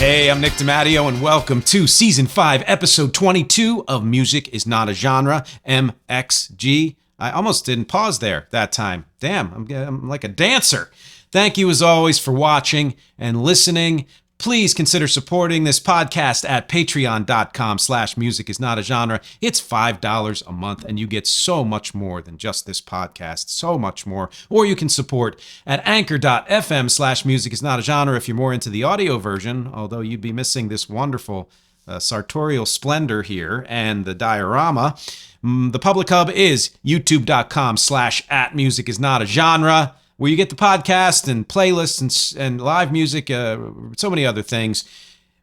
Hey, I'm Nick DiMatteo, and welcome to Season 5, Episode 22 of Music is Not a Genre, MxG. I almost didn't pause there that time. Damn, I'm like a dancer. Thank you, as always, for watching and listening. Please consider supporting this podcast at patreon.com/musicisnotagenre. It's $5 a month, and you get so much more than just this podcast, so much more. Or you can support at anchor.fm/musicisnotagenre if you're more into the audio version, although you'd be missing this wonderful sartorial splendor here and the diorama. The public hub is youtube.com/@musicisnotagenre. where you get the podcast and playlists and live music, so many other things.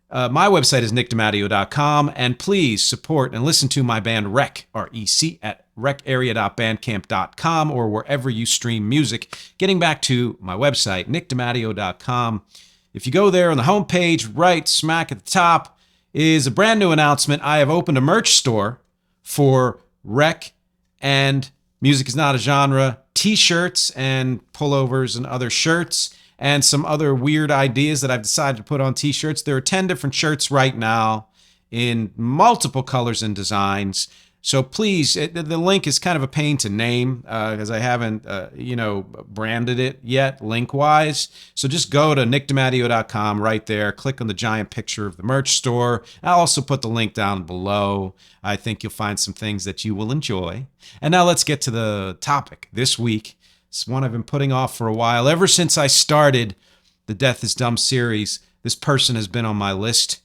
My website is nickdimatteo.com, and please support and listen to my band REC, R-E-C, at recarea.bandcamp.com or wherever you stream music. Getting back to my website, nickdimatteo.com. If you go there on the homepage, right smack at the top is a brand new announcement. I have opened a merch store for REC and Music is Not a Genre t-shirts and pullovers and other shirts and some other weird ideas that I've decided to put on t-shirts. There are 10 different shirts right now in multiple colors and designs. So please, the link is kind of a pain to name because I haven't, branded it yet link-wise. So just go to nickdimatteo.com right there, click on the giant picture of the merch store. I'll also put the link down below. I think you'll find some things that you will enjoy. And now let's get to the topic this week. It's one I've been putting off for a while. Ever since I started the Death is Dumb series, this person has been on my list,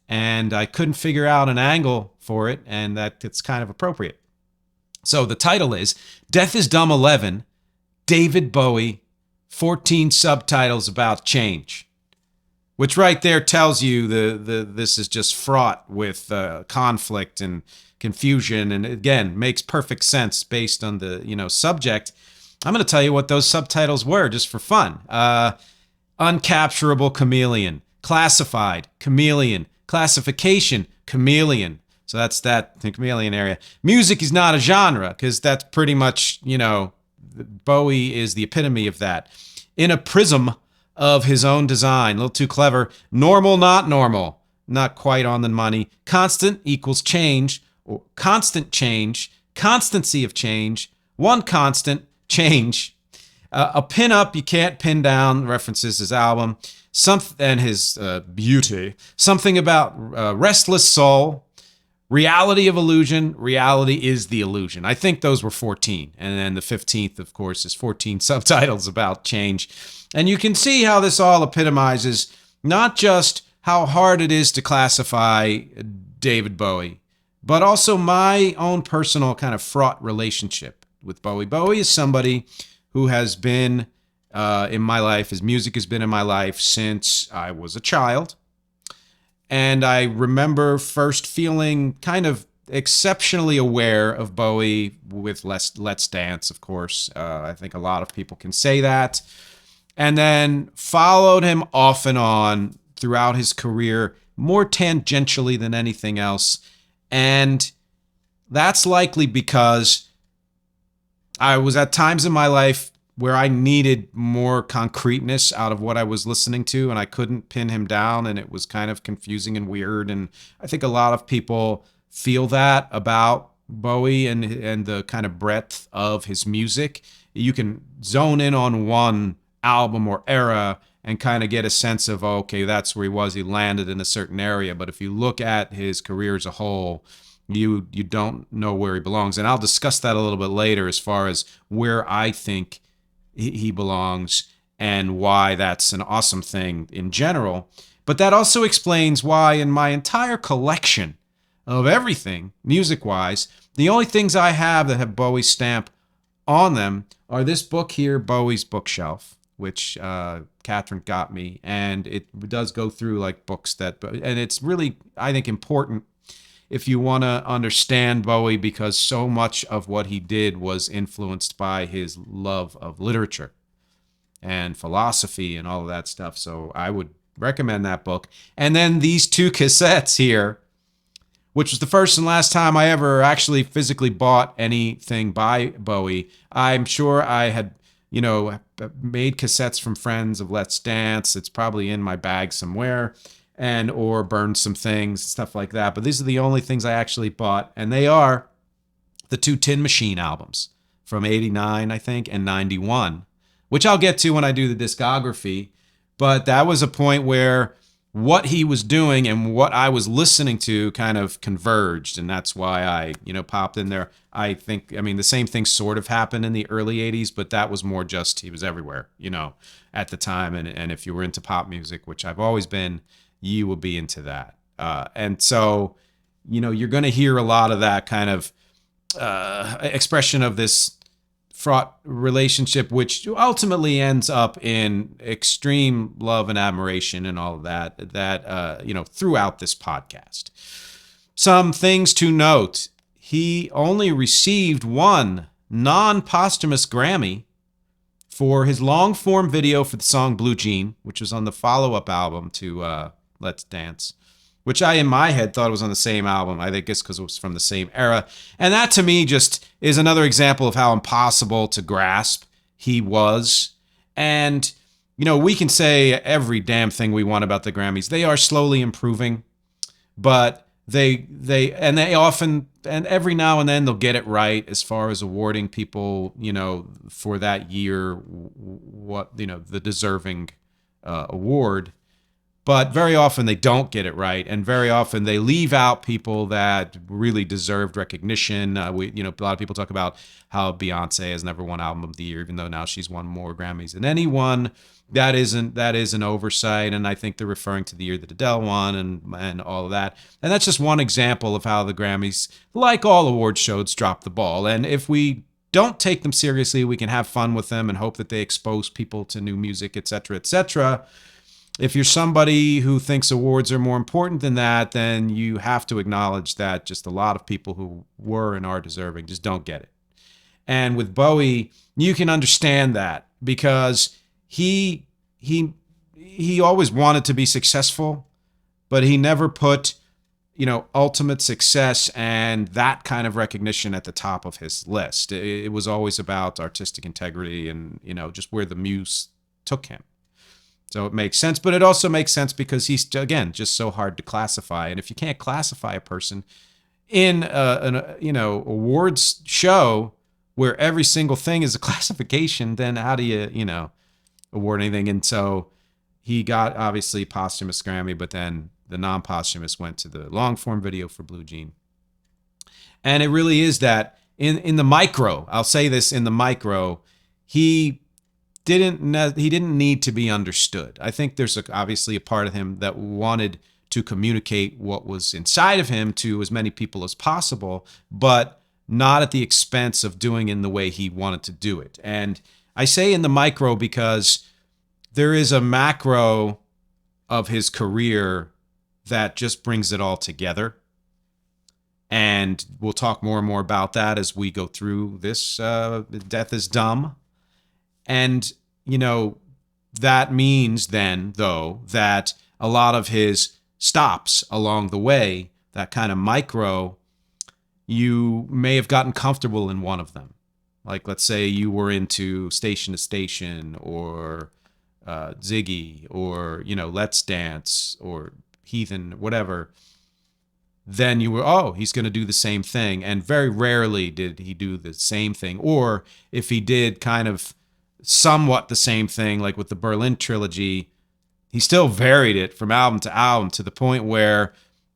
and I couldn't figure out an angle for it, and that it's kind of appropriate. So the title is Death is Dumb 11, David Bowie, 14 Subtitles About Change, which right there tells you this is just fraught with conflict and confusion, and again, makes perfect sense based on the subject. I'm going to tell you what those subtitles were just for fun. Uncapturable chameleon, classified chameleon, classification chameleon. So that's that, the chameleon area. Music is not a genre, because that's pretty much, Bowie is the epitome of that. In a prism of his own design, a little too clever. Normal, not normal, not quite on the money. Constant equals change, or constant change, constancy of change, one constant, change. A pin-up you can't pin down, references his album, and his beauty. Something about restless soul, reality of illusion, reality is the illusion. I think those were 14. And then the 15th, of course, is 14 subtitles about change. And you can see how this all epitomizes not just how hard it is to classify David Bowie, but also my own personal kind of fraught relationship with Bowie. Bowie is somebody who has been in my life. His music has been in my life since I was a child. And I remember first feeling kind of exceptionally aware of Bowie with Let's Dance, of course. I think a lot of people can say that. And then followed him off and on throughout his career, more tangentially than anything else. And that's likely because I was at times in my life where I needed more concreteness out of what I was listening to, and I couldn't pin him down, and it was kind of confusing and weird. And I think a lot of people feel that about Bowie and the kind of breadth of his music. You can zone in on one album or era and kind of get a sense of, okay, that's where he was. He landed in a certain area. But if you look at his career as a whole, you don't know where he belongs. And I'll discuss that a little bit later as far as where I think he belongs and why that's an awesome thing in general. But that also explains why in my entire collection of everything, music-wise, the only things I have that have Bowie's stamp on them are this book here, Bowie's Bookshelf, which Catherine got me. And it does go through like books and it's really, I think, important if you want to understand Bowie, because so much of what he did was influenced by his love of literature and philosophy and all of that stuff. So I would recommend that book. And then these two cassettes here, which was the first and last time I ever actually physically bought anything by Bowie. I'm sure I had, made cassettes from friends of Let's Dance. It's probably in my bag somewhere. and or burned some things, stuff like that. But these are the only things I actually bought, and they are the 2 Tin Machine albums from 89, I think, and 91, which I'll get to when I do the discography. But that was a point where what he was doing and what I was listening to kind of converged, and that's why I, popped in there. I mean, the same thing sort of happened in the early 80s, but that was more just he was everywhere, at the time. And if you were into pop music, which I've always been, you will be into that. And so, you're going to hear a lot of that kind of expression of this fraught relationship, which ultimately ends up in extreme love and admiration and all of that, throughout this podcast. Some things to note. He only received 1 non-posthumous Grammy for his long-form video for the song Blue Jean, which was on the follow-up album to Let's Dance, which I, in my head, thought it was on the same album. I think it's because it was from the same era. And that, to me, just is another example of how impossible to grasp he was. And, we can say every damn thing we want about the Grammys. They are slowly improving, but they often, and every now and then they'll get it right as far as awarding people, for that year, what, the deserving award. But very often they don't get it right, and very often they leave out people that really deserved recognition. A lot of people talk about how Beyonce has never won Album of the Year, even though now she's won more Grammys than anyone. That is an oversight, and I think they're referring to the year that Adele won and all of that. And that's just one example of how the Grammys, like all award shows, drop the ball. And if we don't take them seriously, we can have fun with them and hope that they expose people to new music, etc., etc. If you're somebody who thinks awards are more important than that, then you have to acknowledge that just a lot of people who were and are deserving just don't get it. And with Bowie, you can understand that because he always wanted to be successful, but he never put, ultimate success and that kind of recognition at the top of his list. It was always about artistic integrity and, just where the muse took him. So it makes sense, but it also makes sense because he's, again, just so hard to classify. And if you can't classify a person in an awards show where every single thing is a classification, then how do you, award anything? And so he got, obviously, posthumous Grammy, but then the non-posthumous went to the long-form video for Blue Jean. And it really is that in the micro, I'll say this, in the micro, he didn't need to be understood. I think there's obviously a part of him that wanted to communicate what was inside of him to as many people as possible, but not at the expense of doing it in the way he wanted to do it. And I say in the micro because there is a macro of his career that just brings it all together. And we'll talk more and more about that as we go through this Death is Dumb. And, that means then, though, that a lot of his stops along the way, that kind of micro, you may have gotten comfortable in one of them. Like, let's say you were into Station to Station or Ziggy or, Let's Dance or Heathen, whatever. Then you were, he's going to do the same thing. And very rarely did he do the same thing. Or if he did kind of somewhat the same thing, like with the Berlin trilogy, he still varied it from album to album to the point where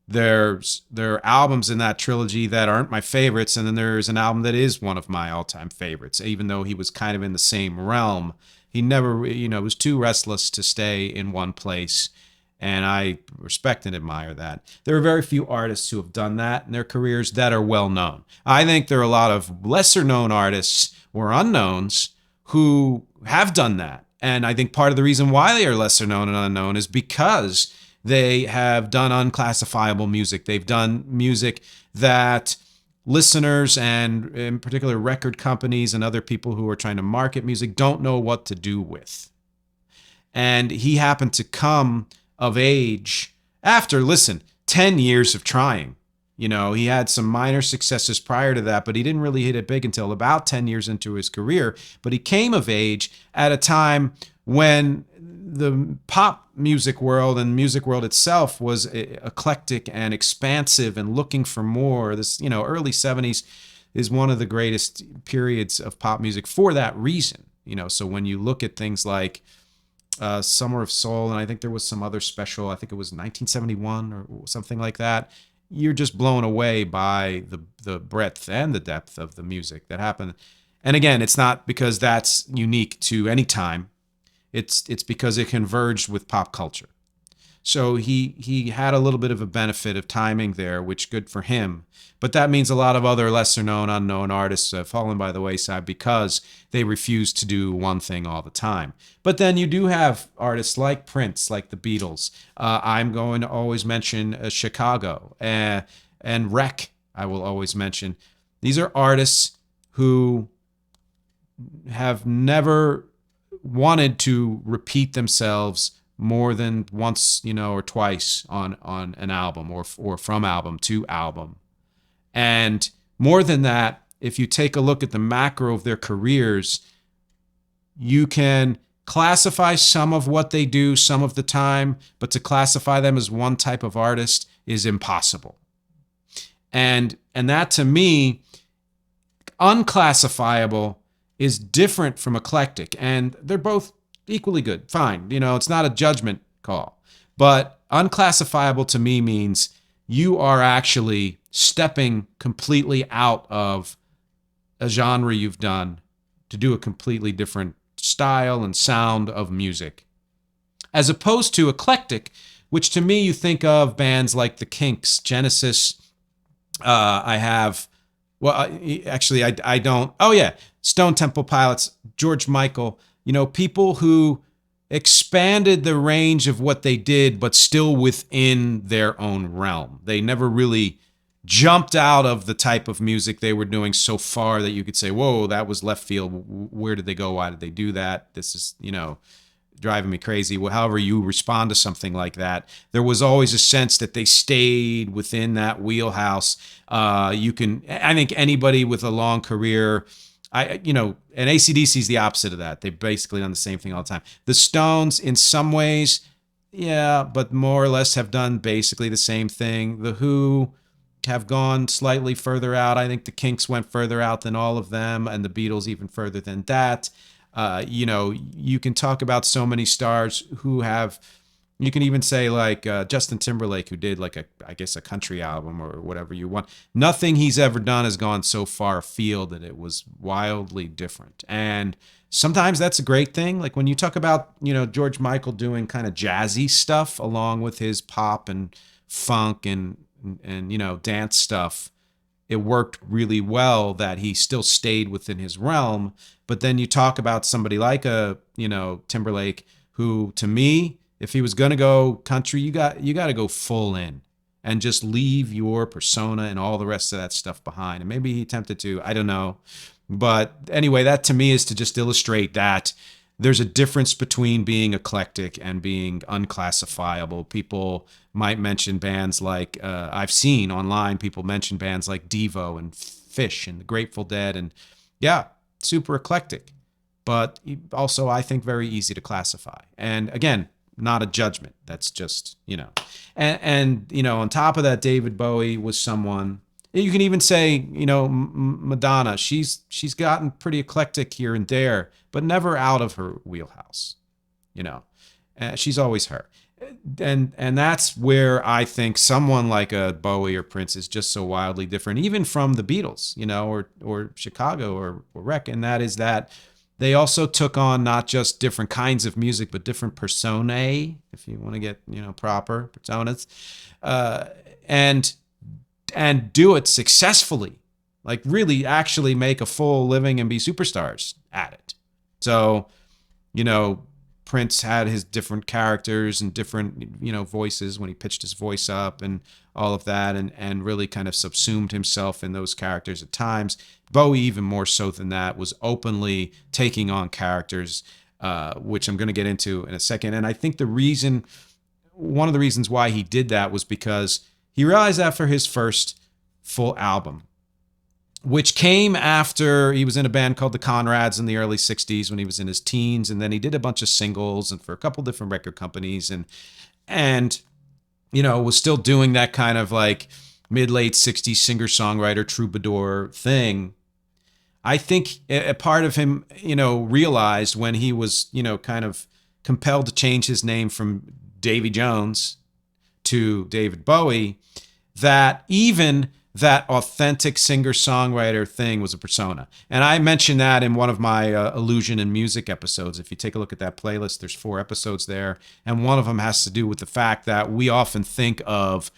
there are albums in that trilogy that aren't my favorites, and then there's an album that is one of my all-time favorites, even though he was kind of in the same realm. He never, was too restless to stay in one place, and I respect and admire that. There are very few artists who have done that in their careers that are well known. I think there are a lot of lesser known artists or unknowns who have done that. And I think part of the reason why they are lesser known and unknown is because they have done unclassifiable music. They've done music that listeners and in particular record companies and other people who are trying to market music don't know what to do with. And he happened to come of age after, 10 years of trying. He had some minor successes prior to that, but he didn't really hit it big until about 10 years into his career. But he came of age at a time when the pop music world and music world itself was eclectic and expansive and looking for more. This, early 70s is one of the greatest periods of pop music for that reason. So when you look at things like Summer of Soul, and I think there was some other special, I think it was 1971 or something like that, you're just blown away by the breadth and the depth of the music that happened. And again, it's not because that's unique to any time. It's because it converged with pop culture. So he had a little bit of a benefit of timing there, which good for him. But that means a lot of other lesser known, unknown artists have fallen by the wayside because they refuse to do one thing all the time. But then you do have artists like Prince, like the Beatles. I'm going to always mention Chicago and REC. I will always mention. These are artists who have never wanted to repeat themselves more than once, or twice on an album or from album to album. And more than that, if you take a look at the macro of their careers, you can classify some of what they do some of the time, but to classify them as one type of artist is impossible. And that to me, unclassifiable is different from eclectic, and they're both equally good. Fine. It's not a judgment call. But unclassifiable to me means you are actually stepping completely out of a genre you've done to do a completely different style and sound of music. As opposed to eclectic, which to me you think of bands like the Kinks, Genesis. I don't. Oh yeah, Stone Temple Pilots, George Michael. People who expanded the range of what they did, but still within their own realm. They never really jumped out of the type of music they were doing so far that you could say, whoa, that was left field. Where did they go? Why did they do that? This is, driving me crazy. However you respond to something like that, there was always a sense that they stayed within that wheelhouse. I think anybody with a long career, and AC/DC is the opposite of that. They've basically done the same thing all the time. The Stones, in some ways, yeah, but more or less have done basically the same thing. The Who have gone slightly further out. I think the Kinks went further out than all of them, and the Beatles even further than that. You can talk about so many stars who have. You can even say like Justin Timberlake, who did like a country album or whatever you want. Nothing he's ever done has gone so far afield that it was wildly different. And sometimes that's a great thing. Like when you talk about, George Michael doing kind of jazzy stuff along with his pop and funk and dance stuff, it worked really well that he still stayed within his realm. But then you talk about somebody like Timberlake, who to me, if he was going to go country, you got to go full in and just leave your persona and all the rest of that stuff behind. And maybe he attempted to, I don't know. But anyway, that to me is to just illustrate that there's a difference between being eclectic and being unclassifiable. People might mention bands like, I've seen online, people mention bands like Devo and Fish and the Grateful Dead. And yeah, super eclectic, but also I think very easy to classify. And again, not a judgment. That's just, and on top of that, David Bowie was someone, you can even say, Madonna, she's gotten pretty eclectic here and there, but never out of her wheelhouse, she's always her. And that's where I think someone like a Bowie or Prince is just so wildly different, even from the Beatles, or Chicago or REC. And that is that they also took on not just different kinds of music, but different personae, if you want to get, proper personas, and do it successfully, like really actually make a full living and be superstars at it. So, Prince had his different characters and different, voices when he pitched his voice up and all of that, and really kind of subsumed himself in those characters at times. Bowie, even more so than that, was openly taking on characters, which I'm going to get into in a second. And I think one of the reasons why he did that was because he realized after his first full album which came after he was in a band called the Conrads in the early 60s when he was in his teens. And then he did a bunch of singles and for a couple different record companies and was still doing that kind of like mid-late 60s singer-songwriter troubadour thing. I think a part of him, realized when he was, kind of compelled to change his name from Davy Jones to David Bowie, that even that authentic singer-songwriter thing was a persona. And I mentioned that in one of my Illusion and Music episodes. If you take a look at that playlist, there's 4 episodes there. And one of them has to do with the fact that we often think of,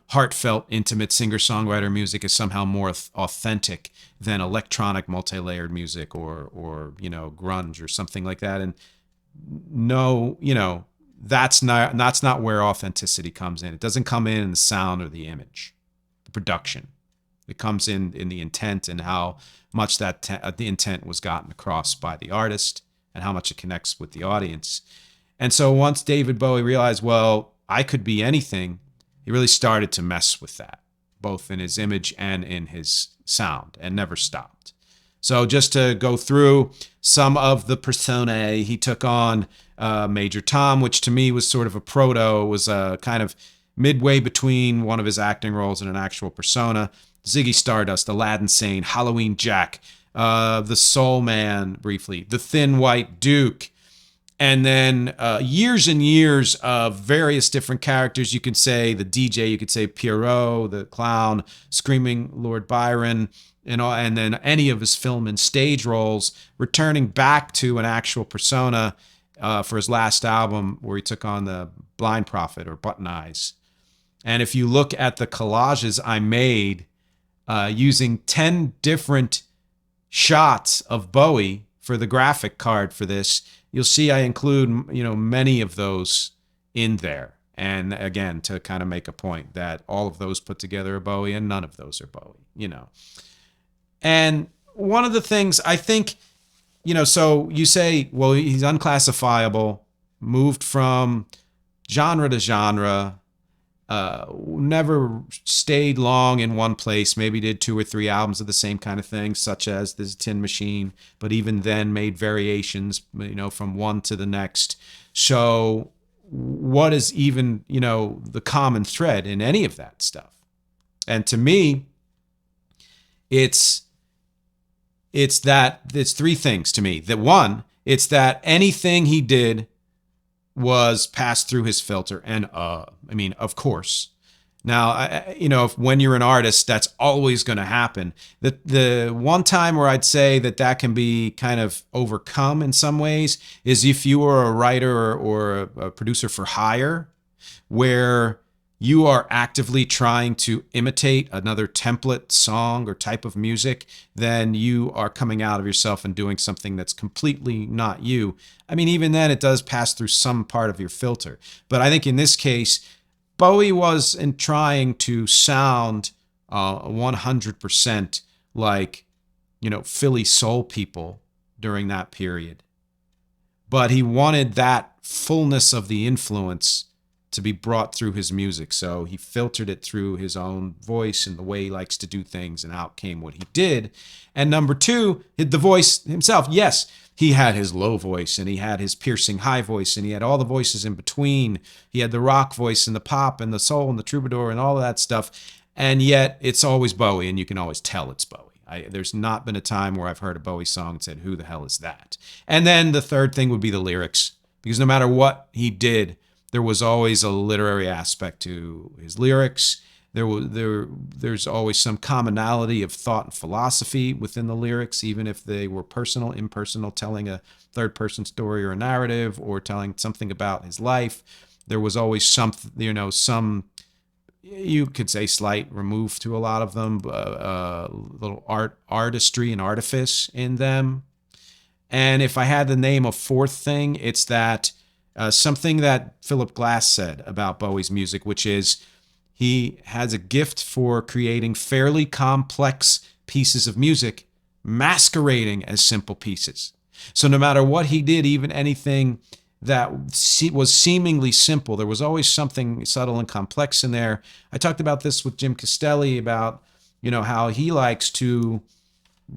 heartfelt, intimate singer-songwriter music as somehow more authentic than electronic multi-layered music or grunge or something like that. And no, that's not where authenticity comes in. It doesn't come in the sound or the image. Production. It comes in the intent and how much that the intent was gotten across by the artist and how much it connects with the audience. And so once David Bowie realized, well, I could be anything, he really started to mess with that, both in his image and in his sound, and never stopped. So just to go through some of the personae he took on, Major Tom, which to me was sort of a proto, was a kind of midway between one of his acting roles and an actual persona. Ziggy Stardust, Aladdin Sane, Halloween Jack, the Soul Man briefly, the Thin White Duke, and then years and years of various different characters. You could say the DJ, you could say Pierrot, the clown, Screaming Lord Byron, and then any of his film and stage roles, returning back to an actual persona for his last album where he took on the Blind Prophet or Button Eyes. And if you look at the collages I made using 10 different shots of Bowie for the graphic card for this, you'll see I include, many of those in there. And again, to kind of make a point that all of those put together are Bowie and none of those are Bowie, And one of the things I think, so you say, well, he's unclassifiable, moved from genre to genre, never stayed long in one place, maybe did 2 or 3 albums of the same kind of thing, such as this Tin Machine, but even then made variations, from one to the next. So what is even, the common thread in any of that stuff? And to me, it's 3 things to me. That one, it's that anything he did was passed through his filter. And of course. Now, when you're an artist, that's always going to happen. The one time where I'd say that can be kind of overcome in some ways is if you were a writer or a producer for hire, where you are actively trying to imitate another template song or type of music, then you are coming out of yourself and doing something that's completely not you. Even then it does pass through some part of your filter. But I think in this case, Bowie wasn't trying to sound 100% like, Philly soul people during that period. But he wanted that fullness of the influence to be brought through his music. So he filtered it through his own voice and the way he likes to do things, and out came what he did. And number 2, the voice himself. Yes, he had his low voice and he had his piercing high voice and he had all the voices in between. He had the rock voice and the pop and the soul and the troubadour and all of that stuff. And yet it's always Bowie, and you can always tell it's Bowie. There's not been a time where I've heard a Bowie song and said, who the hell is that? And then the third thing would be the lyrics, because no matter what he did, there was always a literary aspect to his lyrics. There's always some commonality of thought and philosophy within the lyrics, even if they were personal, impersonal, telling a third-person story or a narrative or telling something about his life. There was always some, you could say, slight remove to a lot of them, little artistry and artifice in them. And if I had to name a fourth thing, it's that something that Philip Glass said about Bowie's music, which is he has a gift for creating fairly complex pieces of music masquerading as simple pieces. So no matter what he did, even anything that was seemingly simple, there was always something subtle and complex in there. I talked about this with Jim Castelli about how he likes to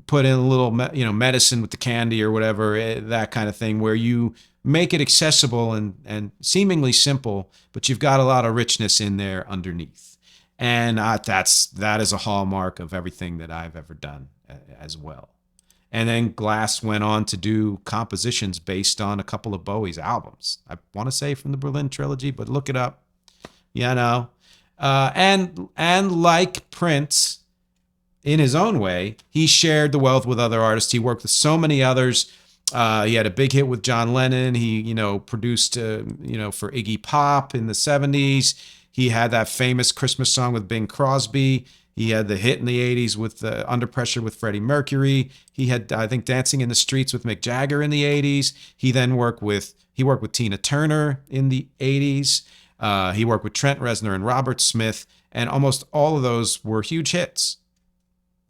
put in a little, medicine with the candy or whatever, that kind of thing, where you make it accessible and seemingly simple, but you've got a lot of richness in there underneath. And that is a hallmark of everything that I've ever done as well. And then Glass went on to do compositions based on a couple of Bowie's albums. I want to say from the Berlin trilogy, but look it up. And like Prince, in his own way, he shared the wealth with other artists. He worked with so many others. He had a big hit with John Lennon. He, produced, for Iggy Pop in the 70s. He had that famous Christmas song with Bing Crosby. He had the hit in the 80s with Under Pressure with Freddie Mercury. He had, I think, Dancing in the Streets with Mick Jagger in the 80s. He then worked with Tina Turner in the 80s. He worked with Trent Reznor and Robert Smith, and almost all of those were huge hits.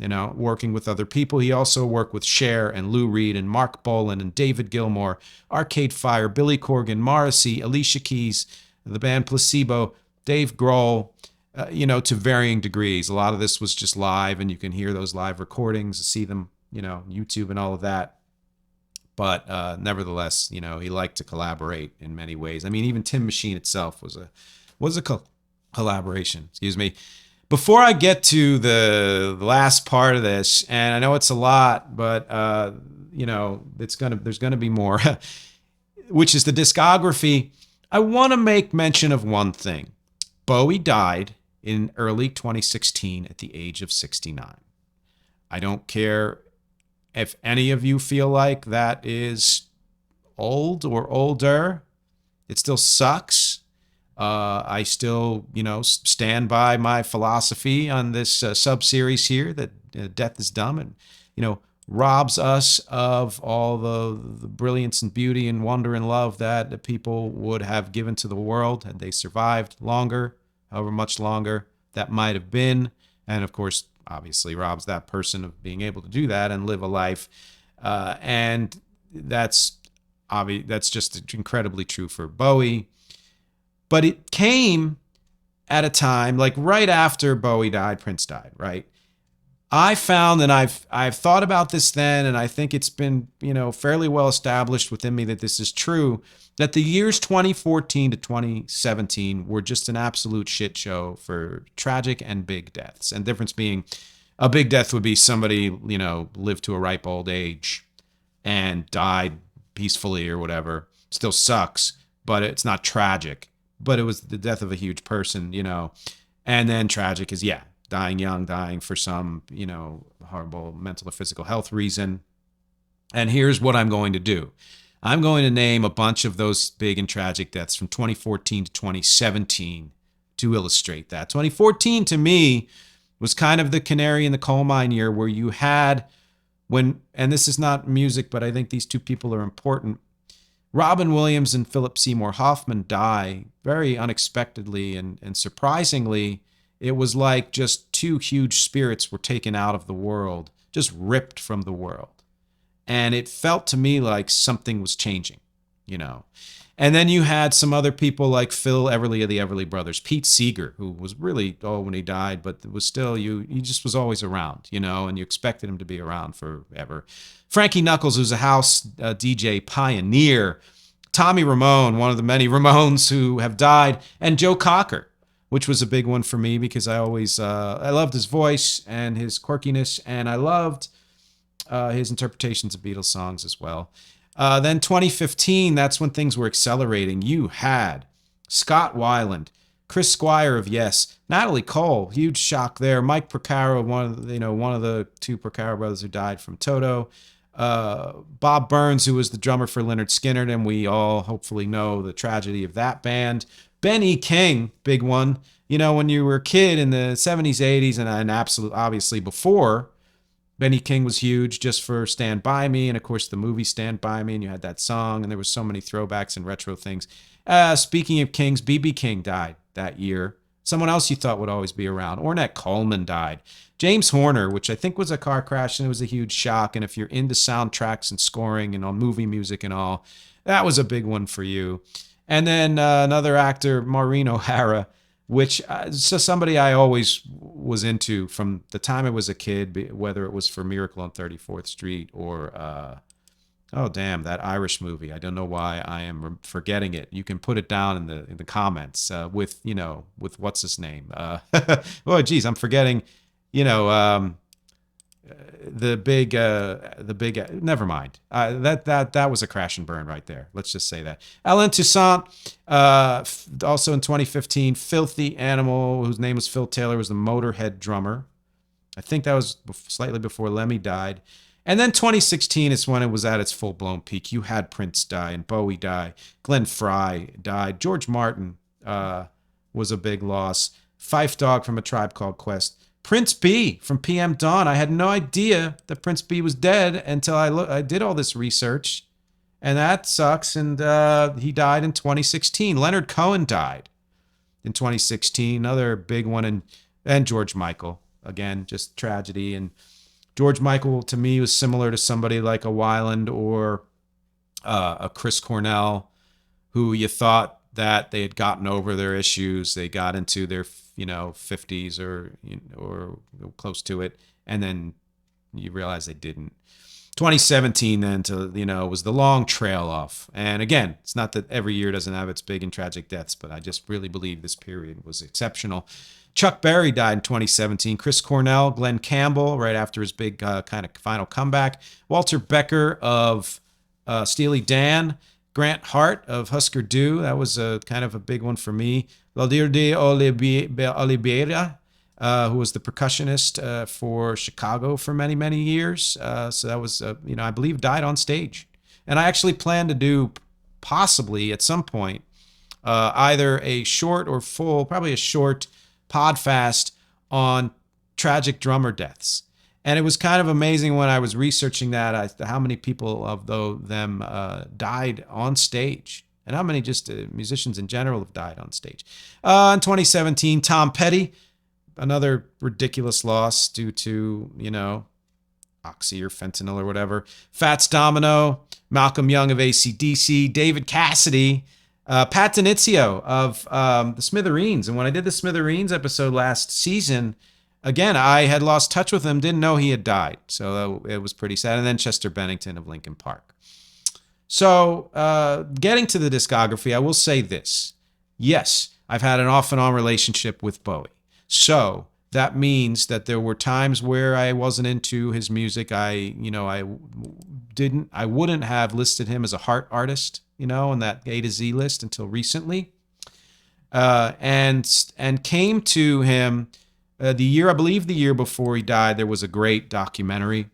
Working with other people. He also worked with Cher and Lou Reed and Mark Bolan and David Gilmour, Arcade Fire, Billy Corgan, Morrissey, Alicia Keys, the band Placebo, Dave Grohl, to varying degrees. A lot of this was just live, and you can hear those live recordings, see them, YouTube and all of that. But nevertheless, he liked to collaborate in many ways. I mean, even Tin Machine itself was a collaboration. Excuse me. Before I get to the last part of this, and I know it's a lot, but there's gonna be more, which is the discography. I want to make mention of one thing. Bowie died in early 2016 at the age of 69. I don't care if any of you feel like that is old or older. It still sucks. I still, stand by my philosophy on this sub-series here that death is dumb and, robs us of all the brilliance and beauty and wonder and love that the people would have given to the world had they survived longer, however much longer that might have been. And of course, obviously robs that person of being able to do that and live a life. And that's just incredibly true for Bowie. But it came at a time, like right after Bowie died, Prince died, right? I found, and I've thought about this then, and I think it's been, fairly well established within me that this is true, that the years 2014 to 2017 were just an absolute shit show for tragic and big deaths. And the difference being, a big death would be somebody, lived to a ripe old age and died peacefully or whatever. Still sucks, but it's not tragic. But it was the death of a huge person, And then tragic is, dying young, dying for some, horrible mental or physical health reason. And here's what I'm going to do. I'm going to name a bunch of those big and tragic deaths from 2014 to 2017 to illustrate that. 2014 to me was kind of the canary in the coal mine year where you had and this is not music, but I think these two people are important. Robin Williams and Philip Seymour Hoffman die very unexpectedly and surprisingly. It was like just two huge spirits were taken out of the world, just ripped from the world. And it felt to me like something was changing, And then you had some other people like Phil Everly of the Everly Brothers, Pete Seeger, who was really old when he died, but it was still, he just was always around, and you expected him to be around forever. Frankie Knuckles, who's a house DJ pioneer. Tommy Ramone, one of the many Ramones who have died. And Joe Cocker, which was a big one for me because I always, I loved his voice and his quirkiness, and I loved his interpretations of Beatles songs as well. Then 2015, that's when things were accelerating. You had Scott Weiland, Chris Squire of Yes, Natalie Cole, huge shock there. Mike Porcaro, one of the two Porcaro brothers who died from Toto. Bob Burns, who was the drummer for Lynyrd Skynyrd, and we all hopefully know the tragedy of that band. Ben E. King, big one. When you were a kid in the 70s, 80s, and obviously before, Benny King was huge just for Stand By Me, and of course the movie Stand By Me, and you had that song, and there was so many throwbacks and retro things. Speaking of Kings, B.B. King died that year. Someone else you thought would always be around. Ornette Coleman died. James Horner, which I think was a car crash, and it was a huge shock, and if you're into soundtracks and scoring and on movie music and all, that was a big one for you. And then another actor, Maureen O'Hara, which so somebody I always was into from the time I was a kid, whether it was for Miracle on 34th Street or oh damn, that Irish movie. I don't know why I am forgetting it. You can put it down in the comments with with what's his name. Oh geez, I'm forgetting. The big never mind. That was a crash and burn right there. Let's just say that. Alain Toussaint, also in 2015, Filthy Animal, whose name was Phil Taylor, was the Motorhead drummer. I think that was slightly before Lemmy died. And then 2016 is when it was at its full-blown peak. You had Prince die and Bowie die. Glenn Frey died. George Martin was a big loss. Phife Dawg from A Tribe Called Quest. Prince B from PM Dawn. I had no idea that Prince B was dead until I did all this research. And that sucks. And he died in 2016. Leonard Cohen died in 2016. Another big one. And George Michael. Again, just tragedy. And George Michael, to me, was similar to somebody like a Weiland or a Chris Cornell, who you thought that they had gotten over their issues. They got into their 50s or close to it, and then you realize they didn't. 2017 then was the long trail off. And again, it's not that every year doesn't have its big and tragic deaths, but I just really believe this period was exceptional. Chuck Berry died in 2017. Chris Cornell, Glenn Campbell, right after his big kind of final comeback. Walter Becker of Steely Dan. Grant Hart of Husker Du. That was kind of a big one for me. Valdir de Oliveira, who was the percussionist for Chicago for many, many years. So that was, I believe died on stage. And I actually plan to do possibly at some point either a short or full, probably a short podfast on tragic drummer deaths. And it was kind of amazing when I was researching that, how many people of them died on stage, and how many just musicians in general have died on stage. In 2017, Tom Petty, another ridiculous loss due to, oxy or fentanyl or whatever. Fats Domino, Malcolm Young of AC/DC, David Cassidy, Pat Denizio of the Smithereens. And when I did the Smithereens episode last season, again, I had lost touch with him, didn't know he had died. So it was pretty sad. And then Chester Bennington of Linkin Park. So getting to the discography, I will say this. Yes, I've had an off and on relationship with Bowie. So that means that there were times where I wasn't into his music. I wouldn't have listed him as a heart artist, in that A to Z list until recently. And came to him the year before he died. There was a great documentary,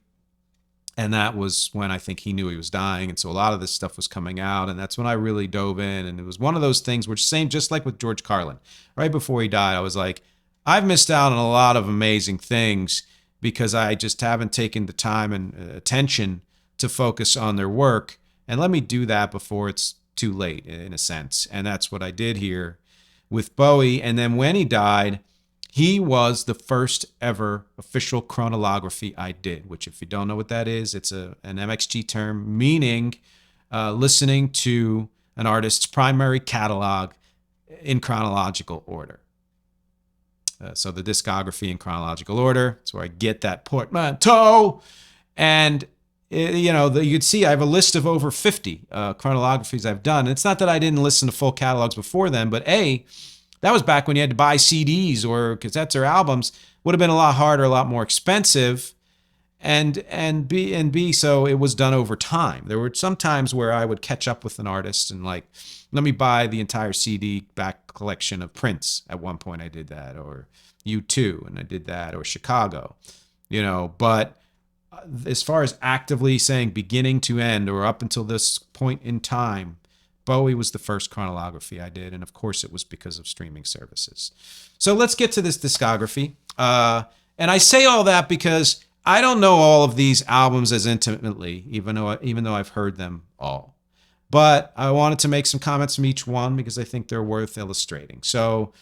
and that was when I think he knew he was dying, and so a lot of this stuff was coming out, and that's when I really dove in. And it was one of those things where, just like with George Carlin, right before he died, I was like, I've missed out on a lot of amazing things because I just haven't taken the time and attention to focus on their work, and let me do that before it's too late, in a sense. And that's what I did here with Bowie. And then when he died, he was the first ever official chronography I did, which, if you don't know what that is, it's an MxG term meaning listening to an artist's primary catalog in chronological order. So the discography in chronological order. That's where I get that portmanteau. And, you could see I have a list of over 50 chronographies I've done. And it's not that I didn't listen to full catalogs before then, but that was back when you had to buy CDs or cassettes or albums. Would have been a lot harder, a lot more expensive, and B, so it was done over time. There were some times where I would catch up with an artist and let me buy the entire CD back collection of Prince. At one point I did that, or U2, and I did that, or Chicago, But as far as actively saying beginning to end or up until this point in time, Bowie was the first chronography I did, and of course it was because of streaming services. So let's get to this discography. And I say all that because I don't know all of these albums as intimately, even though I've heard them all. But I wanted to make some comments from each one because I think they're worth illustrating. So,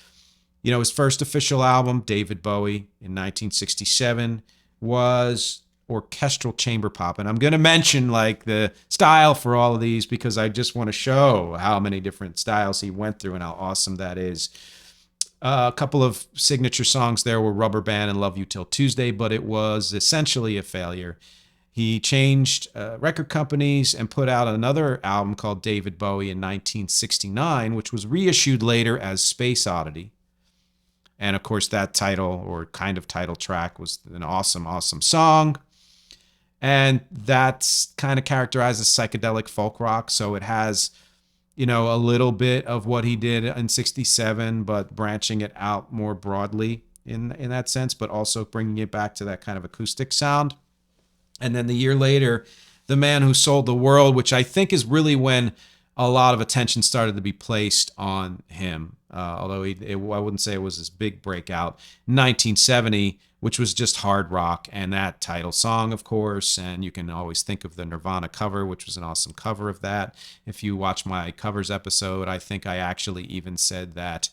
his first official album, David Bowie, in 1967, was orchestral chamber pop. And I'm going to mention the style for all of these because I just want to show how many different styles he went through and how awesome that is. A couple of signature songs there were Rubber Band and Love You Till Tuesday, but it was essentially a failure. He changed record companies and put out another album called David Bowie in 1969, which was reissued later as Space Oddity. And of course, that title or kind of title track was an awesome, awesome song. And that's kind of characterized as psychedelic folk rock. So it has, a little bit of what he did in 67, but branching it out more broadly in that sense, but also bringing it back to that kind of acoustic sound. And then the year later, The Man Who Sold the World, which I think is really when a lot of attention started to be placed on him. Although I wouldn't say it was his big breakout. 1970, which was just hard rock, and that title song, of course. And you can always think of the Nirvana cover, which was an awesome cover of that. If you watch my covers episode, I think I actually even said that.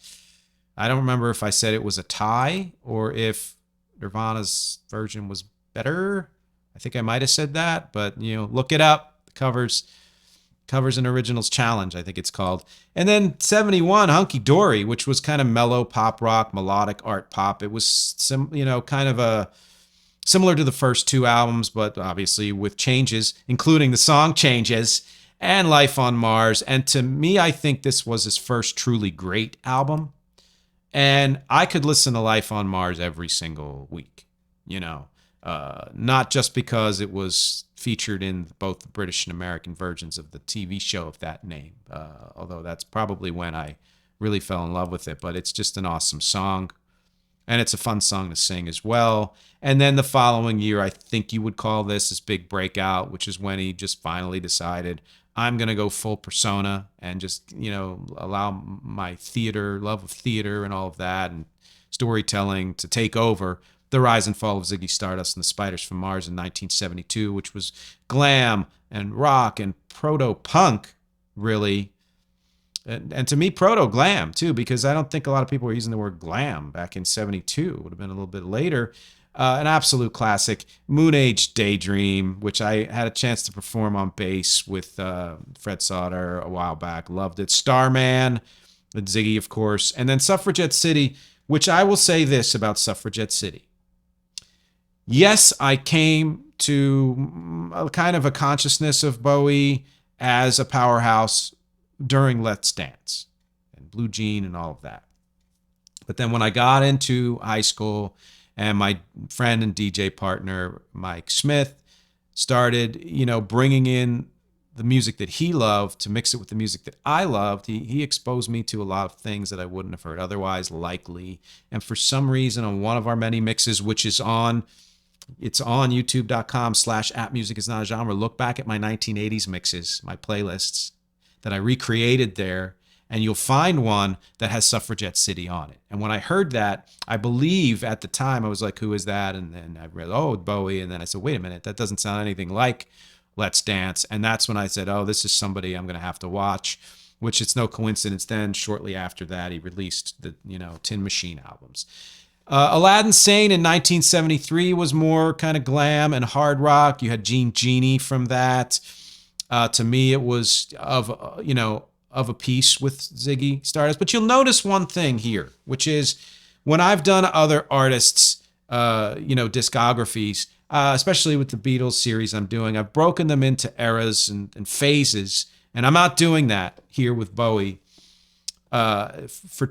I don't remember if I said it was a tie or if Nirvana's version was better. I think I might have said that, but look it up. The covers and originals challenge, I think it's called. And then 71, Hunky Dory, which was kind of mellow pop rock, melodic art pop. It was kind of a similar to the first two albums, but obviously with changes, including the song Changes and Life on Mars. And to me, I think this was his first truly great album. And I could listen to Life on Mars every single week, not just because it was featured in both the British and American versions of the TV show of that name, although that's probably when I really fell in love with it. But it's just an awesome song, and it's a fun song to sing as well. And then the following year, I think you would call this his big breakout, which is when he just finally decided, I'm going to go full persona and just, allow my love of theater and all of that and storytelling to take over. The Rise and Fall of Ziggy Stardust and the Spiders from Mars in 1972, which was glam and rock and proto-punk, really. And to me, proto-glam, too, because I don't think a lot of people were using the word glam back in 72. It would have been a little bit later. An absolute classic, Moon Age Daydream, which I had a chance to perform on bass with Fred Sauter a while back. Loved it. Starman, with Ziggy, of course. And then Suffragette City, which I will say this about Suffragette City. Yes, I came to a kind of a consciousness of Bowie as a powerhouse during Let's Dance and Blue Jean and all of that. But then when I got into high school and my friend and DJ partner, Mike Smith, started, bringing in the music that he loved to mix it with the music that I loved, he exposed me to a lot of things that I wouldn't have heard otherwise, likely. And for some reason, on one of our many mixes, which is on youtube.com/@musicisnotagenre. Look back at my 1980s mixes, my playlists that I recreated there, and you'll find one that has Suffragette City on it. And when I heard that, I believe at the time I was like, who is that? And then I read, Bowie. And then I said, wait a minute, that doesn't sound anything like Let's Dance. And that's when I said, this is somebody I'm going to have to watch, which it's no coincidence then, shortly after that, he released the, Tin Machine albums. Aladdin Sane in 1973 was more kind of glam and hard rock. You had Gene Genie from that. To me, it was of a piece with Ziggy Stardust. But you'll notice one thing here, which is when I've done other artists, discographies, especially with the Beatles series I'm doing, I've broken them into eras and phases. And I'm not doing that here with Bowie for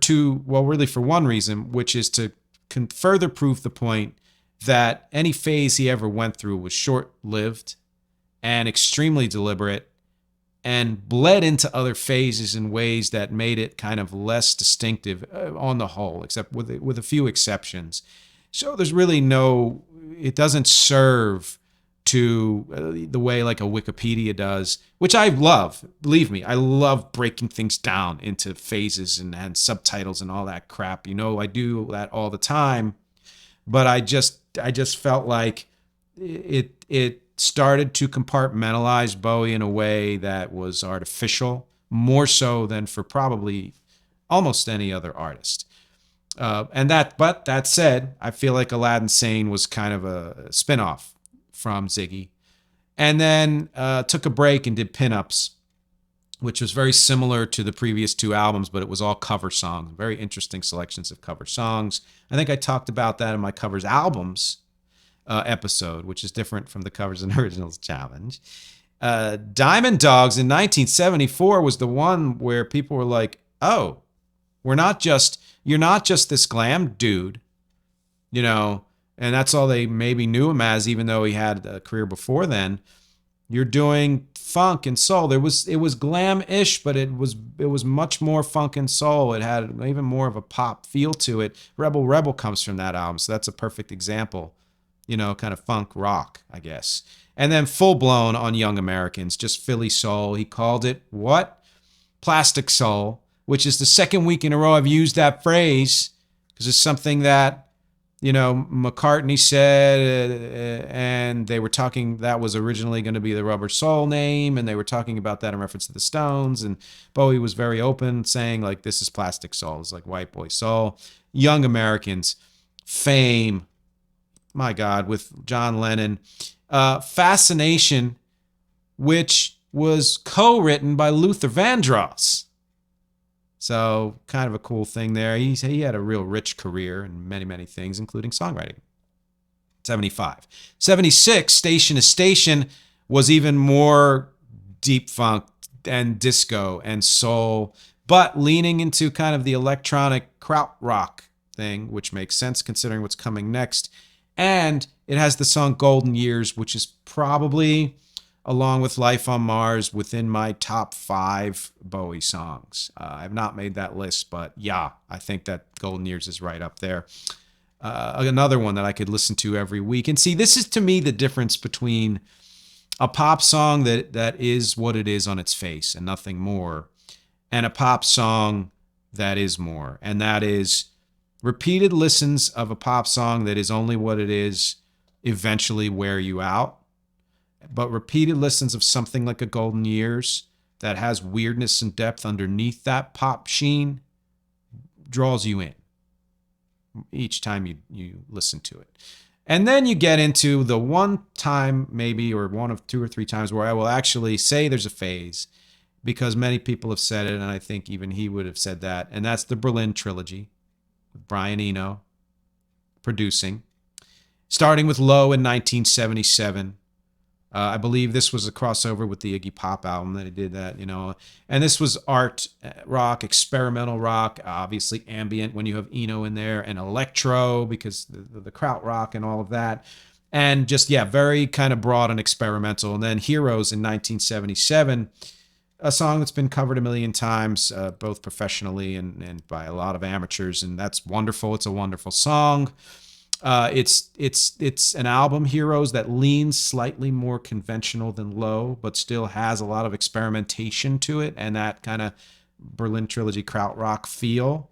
one reason, which is to can further prove the point that any phase he ever went through was short-lived and extremely deliberate and bled into other phases in ways that made it kind of less distinctive on the whole, except with a few exceptions. So there's really it doesn't serve to the way like a Wikipedia does, which I love. Believe me, I love breaking things down into phases and subtitles and all that crap. I do that all the time, but I just felt like it started to compartmentalize Bowie in a way that was artificial, more so than for probably almost any other artist. But that said, I feel like Aladdin Sane was kind of a spinoff from Ziggy, and then took a break and did pinups which was very similar to the previous two albums, but it was all cover songs. Very interesting selections of cover songs. I think I talked about that in my covers albums episode, which is different from the covers and originals challenge. Diamond Dogs in 1974 was the one where people were like, oh, you're not just this glam dude, you know, and that's all they maybe knew him as, even though he had a career before then. You're doing funk and soul. It was glam-ish, but it was much more funk and soul. It had even more of a pop feel to it. Rebel Rebel comes from that album, so that's a perfect example. You know, kind of funk rock, I guess. And then Full Blown on Young Americans, just Philly soul. He called it what? Plastic soul, which is the second week in a row I've used that phrase because it's something that, you know, McCartney said, and they were talking, that was originally going to be the Rubber Soul name, and they were talking about that in reference to the Stones, and Bowie was very open, saying, like, this is Plastic Soul. It's like White Boy Soul. Young Americans, Fame, my God, with John Lennon. Fascination, which was co-written by Luther Vandross. So kind of a cool thing there. He had a real rich career in many, many things, including songwriting. 75. 76, Station to Station, was even more deep funk and disco and soul, but leaning into kind of the electronic krautrock thing, which makes sense considering what's coming next. And it has the song Golden Years, which is probably, along with Life on Mars, within my top 5 Bowie songs. I've not made that list, but yeah, I think that Golden Years is right up there. Another one that I could listen to every week. And see, this is to me the difference between a pop song that is what it is on its face and nothing more, and a pop song that is more. And that is repeated listens of a pop song that is only what it is eventually wear you out. But repeated listens of something like a Golden Years that has weirdness and depth underneath that pop sheen draws you in each time you listen to it. And then you get into the one time maybe, or one of 2 or 3 times, where I will actually say there's a phase, because many people have said it, and I think even he would have said that, and that's the Berlin Trilogy, with Brian Eno producing, starting with Low in 1977. I believe this was a crossover with the Iggy Pop album that he did that, you know. And this was art rock, experimental rock, obviously ambient when you have Eno in there, and electro because the krautrock and all of that. And just, yeah, very kind of broad and experimental. And then Heroes in 1977, a song that's been covered a million times, both professionally and by a lot of amateurs. And that's wonderful. It's a wonderful song. It's an album, Heroes, that leans slightly more conventional than Low, but still has a lot of experimentation to it and that kind of Berlin Trilogy krautrock feel.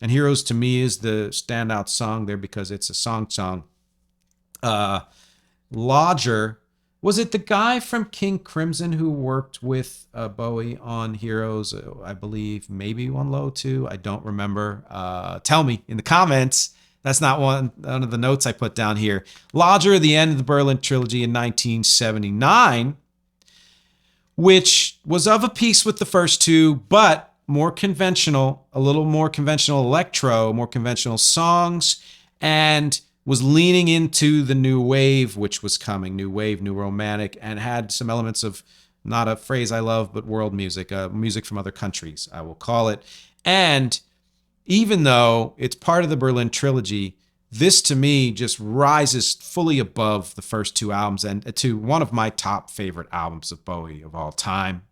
And Heroes to me is the standout song there because it's a song. Lodger, was it the guy from King Crimson who worked with Bowie on Heroes? I believe maybe on Low too. I don't remember. Tell me in the comments. That's not one of the notes I put down here. Lodger, the end of the Berlin Trilogy in 1979, which was of a piece with the first two, but more conventional, a little more conventional electro, more conventional songs, and was leaning into the new wave, which was coming, new wave, new romantic, and had some elements of, not a phrase I love, but world music, music from other countries, I will call it. And even though it's part of the Berlin Trilogy, this to me just rises fully above the first two albums and to one of my top favorite albums of Bowie of all time.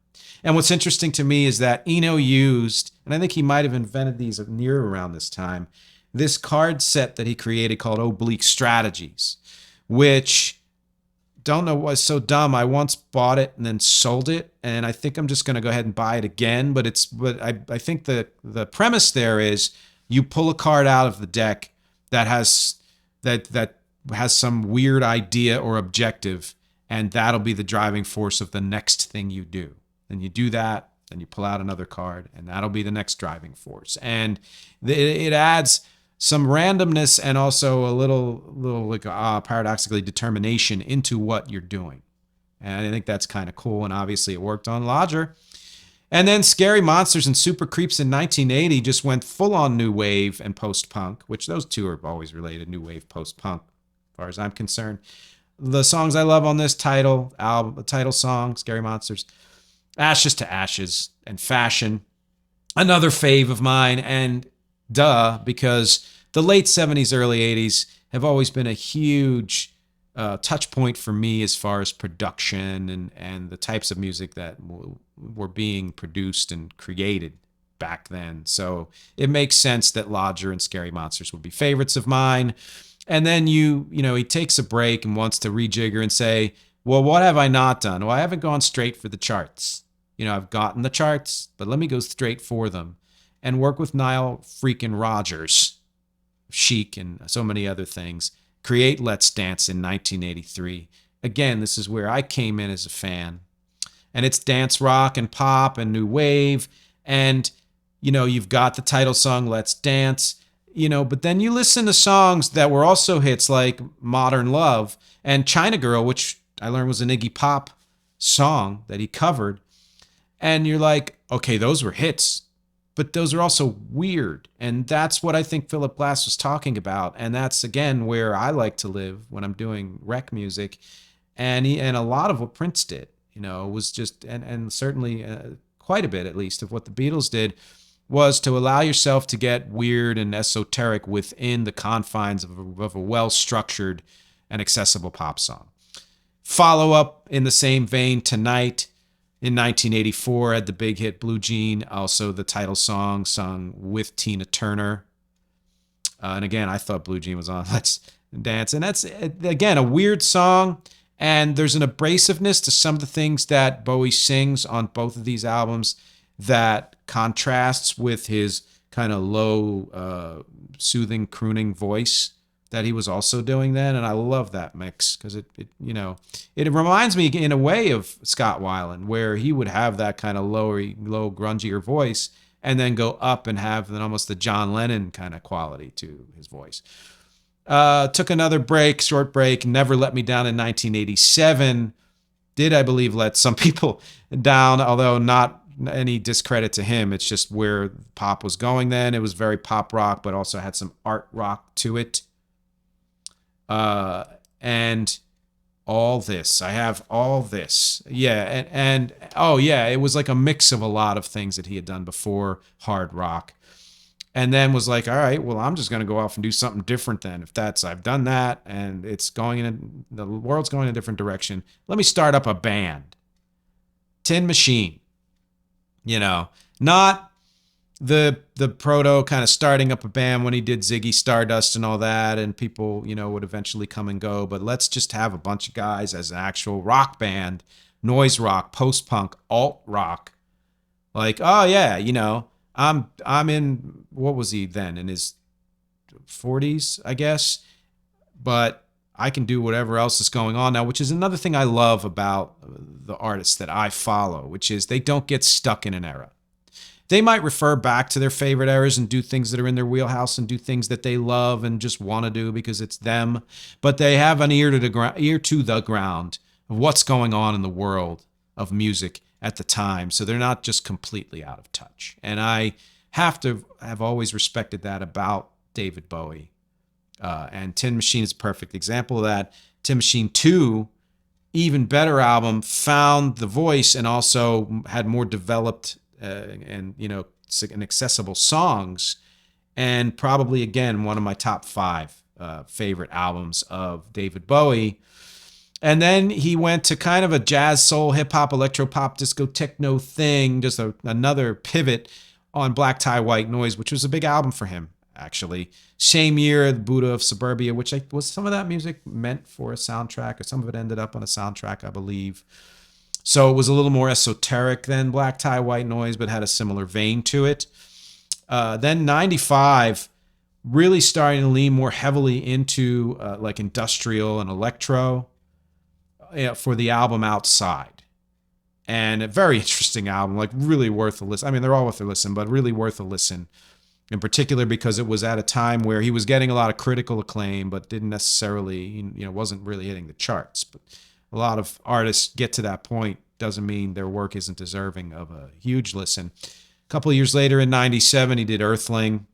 And what's interesting to me is that Eno used, and I think he might have invented these near around this time, this card set that he created called Oblique Strategies, which, don't know, was so dumb. I once bought it and then sold it, and I think I'm just going to go ahead and buy it again. But I think the premise there is you pull a card out of the deck that has some weird idea or objective, and that'll be the driving force of the next thing you do. Then you do that, then you pull out another card, and that'll be the next driving force. And it adds some randomness and also a little like paradoxically determination into what you're doing. And I think that's kind of cool. And obviously it worked on Lodger. And then Scary Monsters and Super Creeps in 1980 just went full on new wave and post-punk, which those two are always related, new wave, post-punk, as far as I'm concerned. The songs I love on this title song, Scary Monsters, Ashes to Ashes and Fashion, another fave of mine, and because the late 70s, early 80s have always been a huge touch point for me as far as production and the types of music that were being produced and created back then. So it makes sense that Lodger and Scary Monsters would be favorites of mine. And then he takes a break and wants to rejigger and say, well, what have I not done? Well, I haven't gone straight for the charts. I've gotten the charts, but let me go straight for them and work with Nile freaking Rodgers, Chic, and so many other things. Create Let's Dance in 1983. Again, this is where I came in as a fan. And it's dance rock and pop and new wave. And, you've got the title song, Let's Dance. But then you listen to songs that were also hits like Modern Love and China Girl, which I learned was an Iggy Pop song that he covered. And you're like, okay, those were hits, but those are also weird. And that's what I think Philip Glass was talking about. And that's, again, where I like to live when I'm doing rec music. And a lot of what Prince did, was just, and certainly quite a bit, at least, of what the Beatles did, was to allow yourself to get weird and esoteric within the confines of a well-structured and accessible pop song. Follow up in the same vein, Tonight in 1984 had the big hit Blue Jean, also the title song sung with Tina Turner. And again, I thought Blue Jean was on Let's Dance. And that's, again, a weird song. And there's an abrasiveness to some of the things that Bowie sings on both of these albums that contrasts with his kind of low, soothing, crooning voice that he was also doing then. And I love that mix because it reminds me in a way of Scott Weiland, where he would have that kind of low, grungier voice and then go up and have almost the John Lennon kind of quality to his voice. Took another short break, Never Let Me Down in 1987. Did, I believe, let some people down, although not any discredit to him. It's just where pop was going then. It was very pop rock, but also had some art rock to it. And All This. I have All This. Yeah, and oh yeah, it was like a mix of a lot of things that he had done before hard rock. And then was like, all right, well, I'm just going to go off and do something different then. I've done that and the world's going in a different direction. Let me start up a band. Tin Machine. Not the proto kind of starting up a band when he did Ziggy Stardust and all that, and people, would eventually come and go. But let's just have a bunch of guys as an actual rock band, noise rock, post-punk, alt rock. Like, oh yeah, I'm in, what was he then? In his 40s, I guess. But I can do whatever else is going on now, which is another thing I love about the artists that I follow, which is they don't get stuck in an era. They might refer back to their favorite eras and do things that are in their wheelhouse and do things that they love and just want to do because it's them. But they have an ear to the ground of what's going on in the world of music at the time. So they're not just completely out of touch. And I have always respected that about David Bowie. And Tin Machine is a perfect example of that. Tin Machine 2, even better album, found the voice and also had more developed and accessible songs. And probably, again, one of my top 5 favorite albums of David Bowie. And then he went to kind of a jazz, soul, hip hop, electro pop, disco, techno thing, just another pivot on Black Tie, White Noise, which was a big album for him, actually. Same year, The Buddha of Suburbia, which was some of that music meant for a soundtrack, or some of it ended up on a soundtrack, I believe. So it was a little more esoteric than Black Tie, White Noise, but had a similar vein to it. Then 95, really starting to lean more heavily into like industrial and electro for the album Outside. And a very interesting album, like really worth a listen. I mean, they're all worth a listen, but really worth a listen. In particular, because it was at a time where he was getting a lot of critical acclaim, but didn't necessarily, wasn't really hitting the charts. But a lot of artists get to that point doesn't mean their work isn't deserving of a huge listen. A couple of years later in 97, he did Earthling.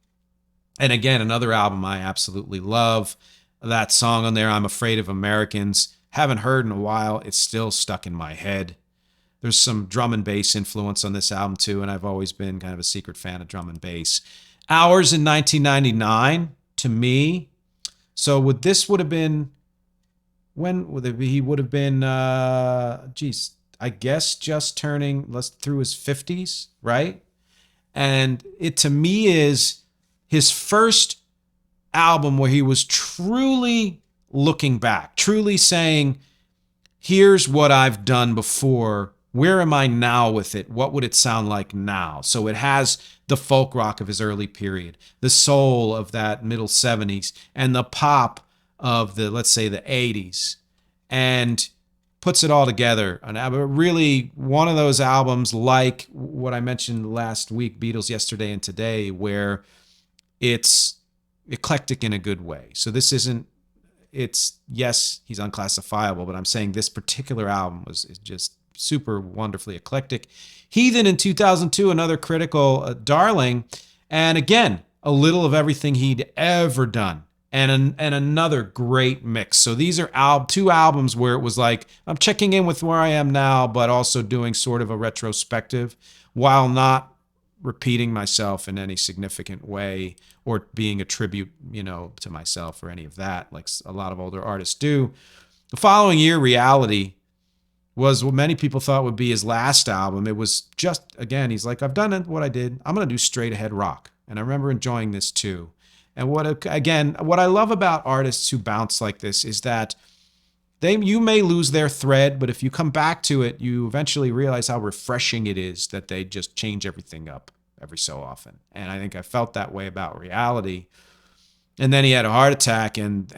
And again, another album I absolutely love. That song on there, I'm Afraid of Americans. Haven't heard in a while. It's still stuck in my head. There's some drum and bass influence on this album too, and I've always been kind of a secret fan of drum and bass. Hours in 1999, to me. So this would have been, when would it be? He would have been, I guess just turning through his 50s, right? And it to me is his first album where he was truly looking back, truly saying, here's what I've done before. Where am I now with it? What would it sound like now? So it has the folk rock of his early period, the soul of that middle 70s, and the pop of the, let's say, the 80s, and puts it all together. And really one of those albums like what I mentioned last week, Beatles Yesterday and Today, where it's eclectic in a good way. So this isn't, yes, he's unclassifiable, but I'm saying this particular album is just super wonderfully eclectic. Heathen in 2002, another critical darling. And again, a little of everything he'd ever done. And another great mix. So these are two albums where it was like, I'm checking in with where I am now, but also doing sort of a retrospective while not repeating myself in any significant way or being a tribute, to myself or any of that, like a lot of older artists do. The following year, Reality was what many people thought would be his last album. It was just, again, he's like, I've done what I did. I'm going to do straight ahead rock. And I remember enjoying this too. And what I love about artists who bounce like this is that you may lose their thread, but if you come back to it, you eventually realize how refreshing it is that they just change everything up every so often. And I think I felt that way about Reality. And then he had a heart attack, and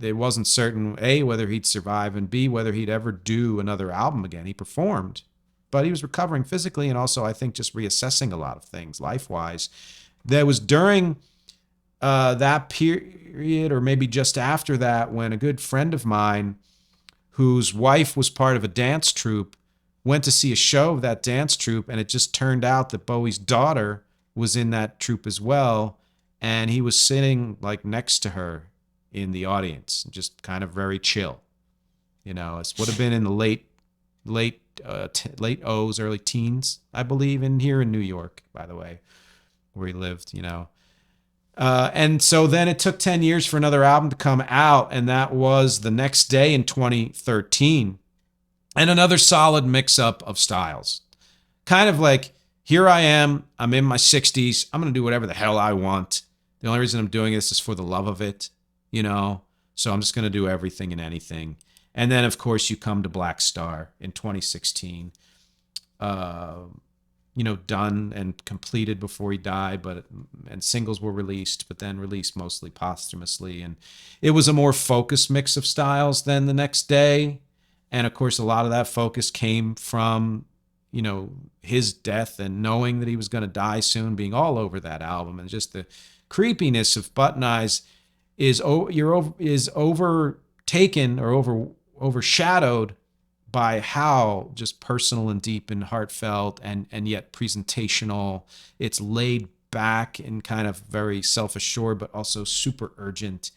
it wasn't certain, A, whether he'd survive, and B, whether he'd ever do another album again. He performed, but he was recovering physically and also, I think, just reassessing a lot of things life-wise. There was during that period, or maybe just after that, when a good friend of mine, whose wife was part of a dance troupe, went to see a show of that dance troupe, and it just turned out that Bowie's daughter was in that troupe as well, and he was sitting like next to her in the audience, just kind of very chill. It would have been in the late O's, early teens, I believe, in here in New York, by the way, where he lived, And so then it took 10 years for another album to come out, and that was The Next Day in 2013. And another solid mix-up of styles. Kind of like, here I am, I'm in my 60s, I'm going to do whatever the hell I want. The only reason I'm doing this is for the love of it, So I'm just going to do everything and anything. And then, of course, you come to Black Star in 2016. Done and completed before he died, and singles were released, but then released mostly posthumously. And it was a more focused mix of styles than The Next Day. And of course, a lot of that focus came from, his death and knowing that he was going to die soon, being all over that album. And just the creepiness of Button Eyes is overtaken or overshadowed by how just personal and deep and heartfelt and yet presentational. It's laid back and kind of very self-assured, but also super urgent,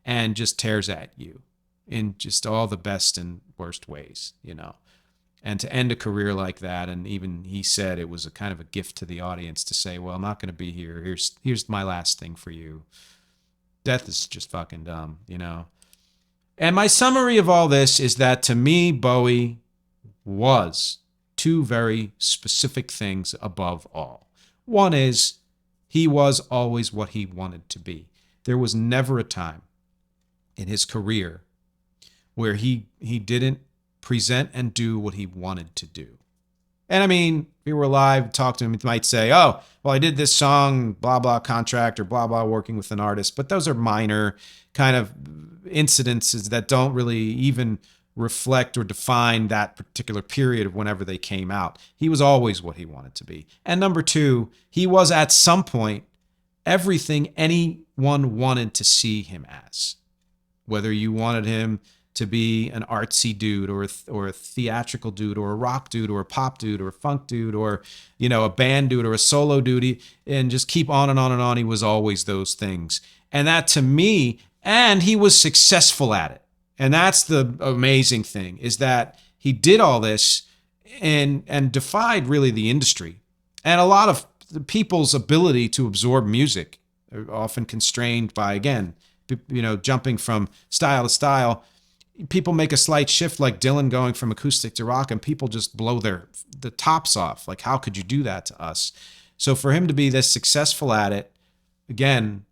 and just tears at you in just all the best and worst ways, And to end a career like that, and even he said it was a kind of a gift to the audience to say, well, I'm not going to be here. Here's my last thing for you. Death is just fucking dumb, And my summary of all this is that, to me, Bowie was two very specific things above all. One is he was always what he wanted to be. There was never a time in his career where he didn't present and do what he wanted to do. And I mean, if he were alive, talk to him, he might say, oh, well, I did this song, blah, blah, contract, or blah, blah, working with an artist. But those are minor kind of incidences that don't really even reflect or define that particular period of whenever they came out. He was always what he wanted to be. And number two, he was at some point everything anyone wanted to see him as. Whether you wanted him to be an artsy dude or a theatrical dude or a rock dude or a pop dude or a funk dude or, a band dude or a solo dude, and just keep on and on and on. He was always those things. And that to me, and he was successful at it. And that's the amazing thing, is that he did all this and defied really the industry. And a lot of the people's ability to absorb music are often constrained by, again, jumping from style to style. People make a slight shift, like Dylan going from acoustic to rock, and people just blow the tops off. Like, how could you do that to us? So for him to be this successful at it, again,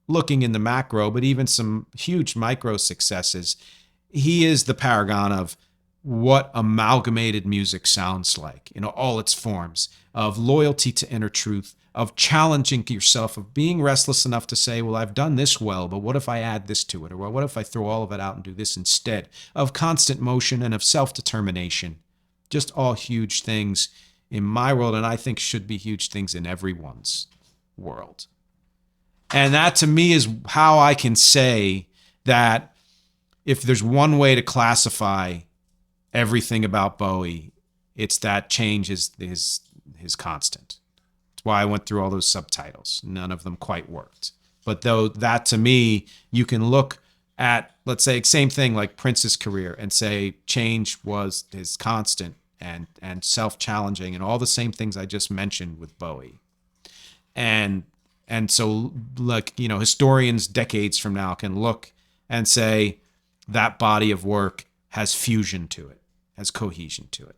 looking in the macro, but even some huge micro successes, he is the paragon of what amalgamated music sounds like, all its forms of loyalty to inner truth, of challenging yourself, of being restless enough to say, well, I've done this well, but what if I add this to it? Or what if I throw all of it out and do this instead? Of constant motion and of self-determination. Just all huge things in my world, and I think should be huge things in everyone's world. And that to me is how I can say that if there's one way to classify everything about Bowie, it's that change is his constant. Why I went through all those subtitles. None of them quite worked. But though that to me, you can look at, let's say, same thing like Prince's career and say change was his constant and self-challenging and all the same things I just mentioned with Bowie. And so, like, historians decades from now can look and say that body of work has fusion to it, has cohesion to it.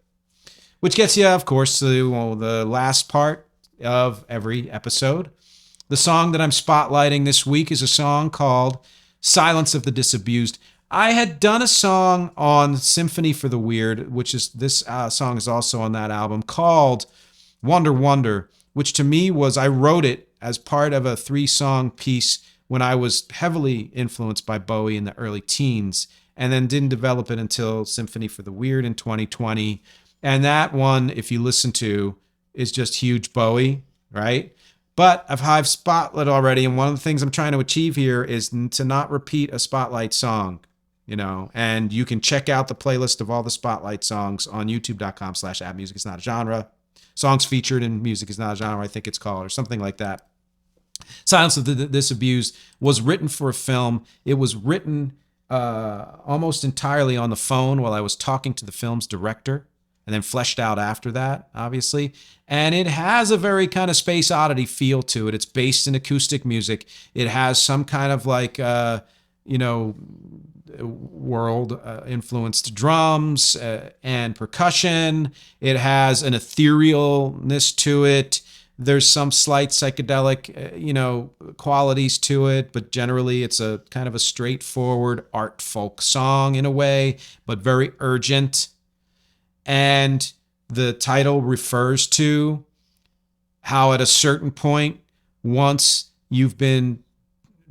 Which gets you, of course, to the last part of every episode. The song that I'm spotlighting this week is a song called Silence of the Disabused. I had done a song on Symphony for the Weird, which is this song is also on that album, called Wonder Wonder, which to me was, I wrote it as part of a 3-song piece when I was heavily influenced by Bowie in the early teens, and then didn't develop it until Symphony for the Weird in 2020. And that one, if you listen to, is just huge Bowie, right? But I've spotlighted already, and one of the things I'm trying to achieve here is to not repeat a Spotlight song, and you can check out the playlist of all the Spotlight songs on youtube.com/@musicisnotAgenre. Songs featured in Music Is Not a Genre, I think it's called, or something like that. Silence of the Disabused was written for a film. It was written almost entirely on the phone while I was talking to the film's director, and then fleshed out after that, obviously. And it has a very kind of Space Oddity feel to it. It's based in acoustic music. It has some kind of like, world influenced drums and percussion. It has an etherealness to it. There's some slight psychedelic, qualities to it, but generally it's a kind of a straightforward art folk song in a way, but very urgent. And the title refers to how at a certain point, once you've been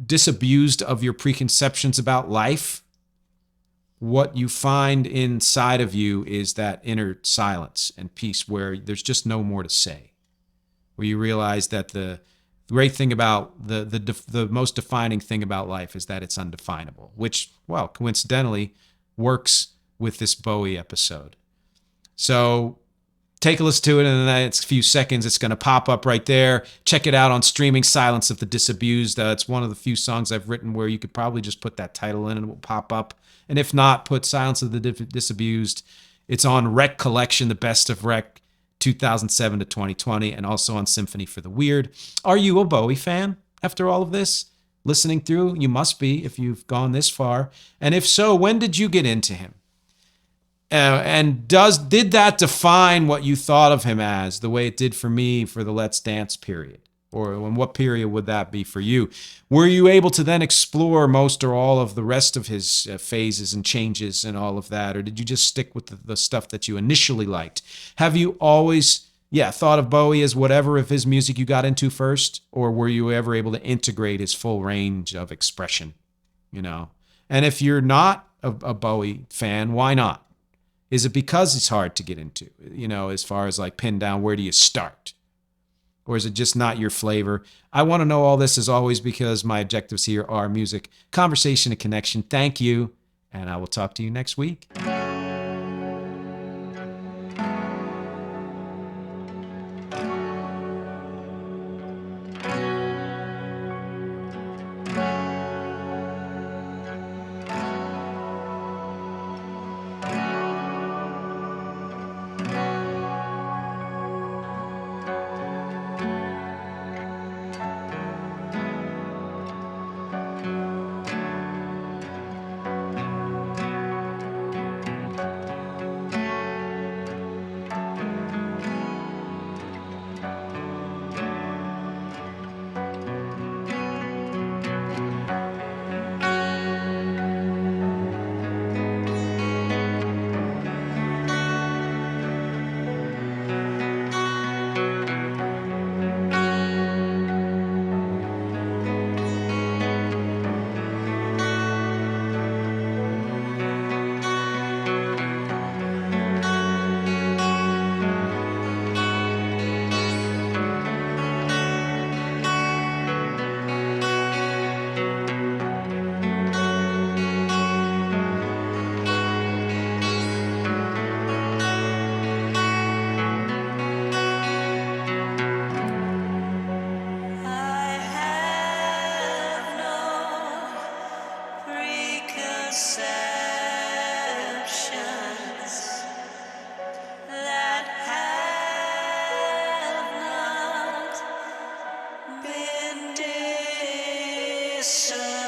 disabused of your preconceptions about life, what you find inside of you is that inner silence and peace where there's just no more to say, where you realize that the great thing about the most defining thing about life is that it's undefinable, which, well, coincidentally works with this Bowie episode. So take a listen to it in the next few seconds. It's going to pop up right there. Check it out on streaming, Silence of the Disabused. It's one of the few songs I've written where you could probably just put that title in and it will pop up. And if not, put Silence of the Disabused. It's on RECcollection, the best of REC 2007 to 2020, and also on Symphony for the Weird. Are you a Bowie fan after all of this? Listening through? You must be if you've gone this far. And if so, when did you get into him? And did that define what you thought of him as, the way it did for me for the Let's Dance period? Or in what period would that be for you? Were you able to then explore most or all of the rest of his phases and changes and all of that? Or did you just stick with the stuff that you initially liked? Have you always, thought of Bowie as whatever of his music you got into first? Or were you ever able to integrate his full range of expression? And if you're not a Bowie fan, why not? Is it because it's hard to get into, as far as like pin down, where do you start? Or is it just not your flavor? I want to know all this as always because my objectives here are music, conversation, and connection. Thank you. and I will talk to you next week.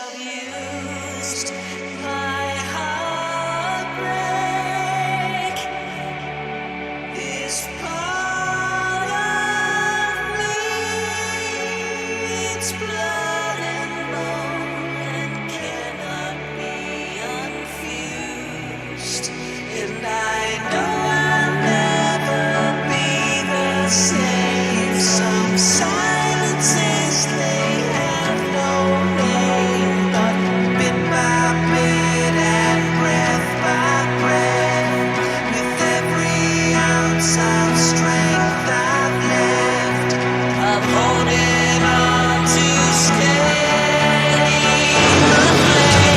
Disabused, my heartbreak is part of me. It's blood and bone and cannot be unfused. And I know I'll never be the same. Some silences, they have no name, but bit by bit and breath by breath, with every ounce of strength I've left, I'm holding on to steady the flame.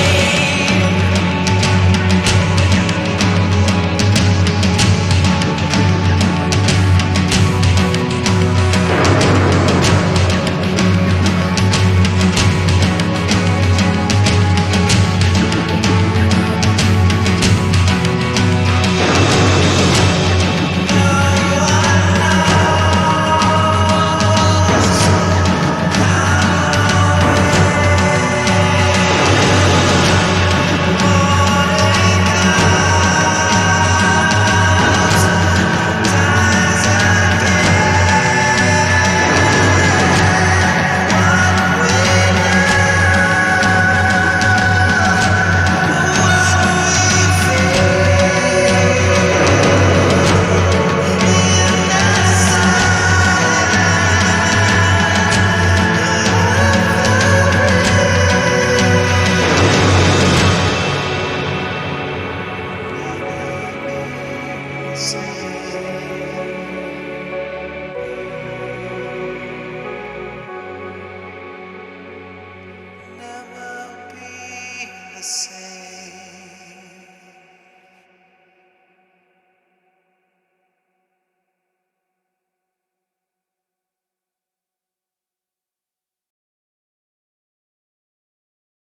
Say